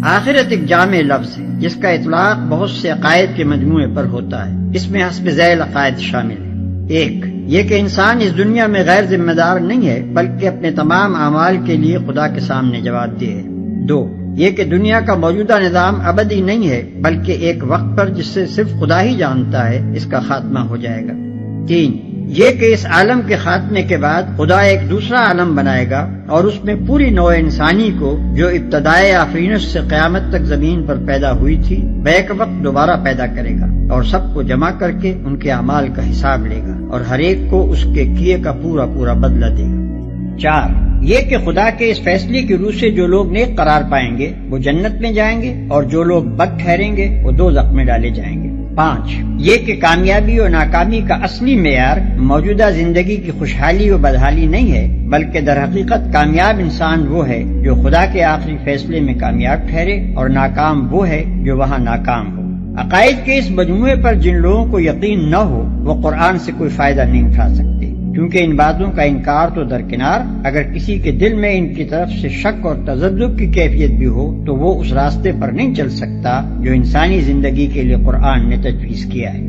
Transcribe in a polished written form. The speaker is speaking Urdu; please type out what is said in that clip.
آخرت ایک جامع لفظ ہے جس کا اطلاق بہت سے عقائد کے مجموعے پر ہوتا ہے۔ اس میں حسب ذیل عقائد شامل ہیں۔ 1، یہ کہ انسان اس دنیا میں غیر ذمہ دار نہیں ہے بلکہ اپنے تمام اعمال کے لیے خدا کے سامنے جواب دہ ہے۔ 2، یہ کہ دنیا کا موجودہ نظام ابدی نہیں ہے بلکہ ایک وقت پر جس سے صرف خدا ہی جانتا ہے اس کا خاتمہ ہو جائے گا۔ 3، یہ کہ اس عالم کے خاتمے کے بعد خدا ایک دوسرا عالم بنائے گا اور اس میں پوری نوع انسانی کو جو ابتدائے آفرینش سے قیامت تک زمین پر پیدا ہوئی تھی بیک وقت دوبارہ پیدا کرے گا اور سب کو جمع کر کے ان کے اعمال کا حساب لے گا اور ہر ایک کو اس کے کیے کا پورا پورا بدلہ دے گا۔ 4، یہ کہ خدا کے اس فیصلے کی روح سے جو لوگ نیک قرار پائیں گے وہ جنت میں جائیں گے اور جو لوگ بد ٹھہریں گے وہ دوزخ میں ڈالے جائیں گے۔ 5، یہ کہ کامیابی اور ناکامی کا اصلی معیار موجودہ زندگی کی خوشحالی و بدحالی نہیں ہے بلکہ در حقیقت کامیاب انسان وہ ہے جو خدا کے آخری فیصلے میں کامیاب ٹھہرے اور ناکام وہ ہے جو وہاں ناکام ہو۔ عقائد کے اس مجموعے پر جن لوگوں کو یقین نہ ہو وہ قرآن سے کوئی فائدہ نہیں اٹھا سکتے، کیونکہ ان باتوں کا انکار تو درکنار، اگر کسی کے دل میں ان کی طرف سے شک اور تذبذب کی کیفیت بھی ہو تو وہ اس راستے پر نہیں چل سکتا جو انسانی زندگی کے لیے قرآن نے تجویز کیا ہے۔